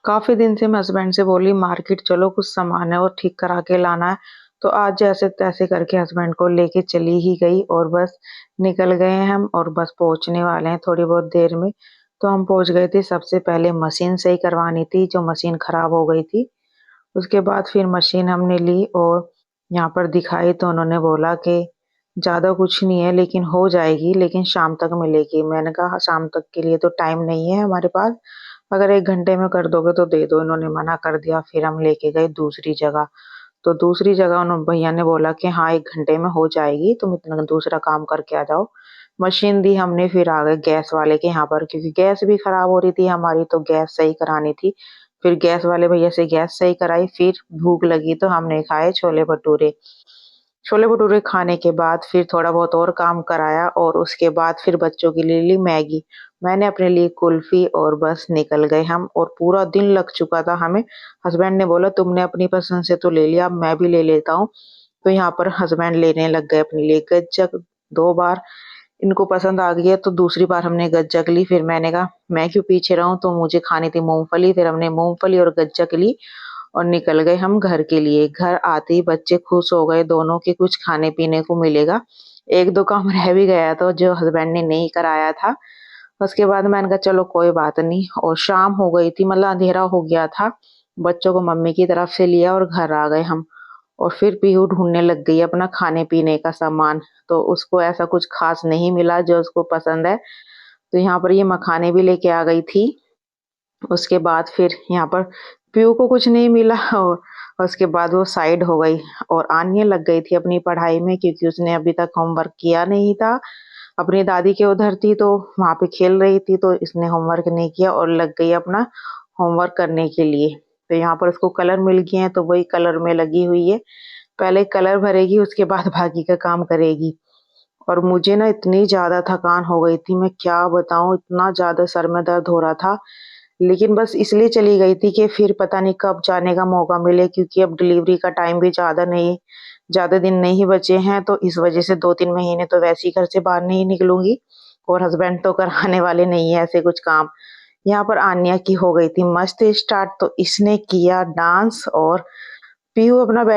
काफ़ी दिन से मैं हस्बैंड से बोली मार्केट चलो कुछ सामान है वो ठीक करा के लाना है। तो आज जैसे-तैसे करके हस्बैंड को लेके चली ही गई और बस निकल गए हैं हम और बस पहुँचने वाले हैं थोड़ी बहुत देर में। तो हम पहुँच गए थे, सबसे पहले मशीन सही करवानी थी, जो मशीन खराब हो गई थी। उसके बाद फिर मशीन हमने ली और यहाँ पर दिखाई तो उन्होंने बोला कि ज़्यादा कुछ नहीं है लेकिन हो जाएगी, लेकिन शाम तक मिलेगी। मैंने कहा शाम तक के लिए तो टाइम नहीं है हमारे पास, अगर 1 घंटे में कर दोगे तो दे दो। इन्होंने मना कर दिया, फिर हम लेके गए दूसरी जगह। तो दूसरी जगह उन्हों भैया ने बोला कि हाँ 1 घंटे में हो जाएगी, तुम इतना दूसरा काम करके आ जाओ। मशीन दी हमने, फिर आ गए गैस वाले के यहाँ पर, क्योंकि गैस भी खराब हो रही थी हमारी, तो गैस सही करानी थी। फिर गैस वाले भैया से गैस सही कराई, फिर भूख लगी तो हमने खाए छोले-भटूरे। छोले-भटूरे खाने के बाद फिर थोड़ा बहुत और काम कराया और उसके बाद फिर बच्चों के लिए ली मैगी। मैंने अपने लिए कुल्फ़ी और बस निकल गए हम और पूरा दिन लग चुका था हमें। हस्बैंड ने बोला तुमने अपनी पसंद से तो ले लिया, अब मैं भी ले लेता हूँ। तो यहाँ पर हस्बैंड लेने लग गए अपने लिए गज्जक 2 बार। इनको पसंद आ गई है तो दूसरी बार हमने गज्जक ली, फिर मैंने कहा मैं क्यों पीछे रहूँ, तो मुझे खानी थी मूँगफली, फिर हमने मूँगफली और गज्जक ली और निकल गए हम घर के लिए। घर आते ही बच्चे खुश हो गए दोनों कि कुछ खाने-पीने को मिलेगा। 1-2 काम रह भी गया था जो हस्बैंड ने नहीं कराया था। उसके बाद मैंने कहा चलो कोई बात नहीं, और शाम हो गई थी, मतलब अंधेरा हो गया था। बच्चों को मम्मी की तरफ से लिया और घर आ गए हम। और फिर पीहू ढूँढने लग गई अपना खाने-पीने का सामान, तो उसको ऐसा कुछ ख़ास नहीं मिला जो उसको पसंद है। तो यहाँ पर ये मखाने भी लेके आ गई थी। उसके बाद फिर यहाँ पर पीहू को कुछ नहीं मिला और उसके बाद वो साइड हो गई और आन्या लग गई थी अपनी पढ़ाई में, क्योंकि उसने अभी तक होमवर्क किया नहीं था। अपनी दादी के उधर थी तो वहाँ पे खेल रही थी, तो इसने होमवर्क नहीं किया और लग गई अपना होमवर्क करने के लिए। तो यहाँ पर उसको कलर मिल गए हैं तो वही कलर में लगी हुई है। पहले कलर भरेगी, उसके बाद बाकी का काम करेगी। और मुझे ना इतनी ज़्यादा थकान हो गई थी, मैं क्या बताऊँ, इतना ज़्यादा सर में दर्द हो रहा था। लेकिन बस इसलिए चली गई थी कि फिर पता नहीं कब जाने का मौका मिले, क्योंकि अब डिलीवरी का टाइम भी ज़्यादा दिन नहीं बचे हैं, तो इस वज़ह से 2-3 महीने तो वैसे ही घर से बाहर नहीं निकलूँगी और हस्बैंड तो कराने वाले नहीं है ऐसे कुछ काम। यहाँ पर आन्या की हो गई थी मस्त स्टार्ट, तो इसने किया डांस और पीहू अपना बै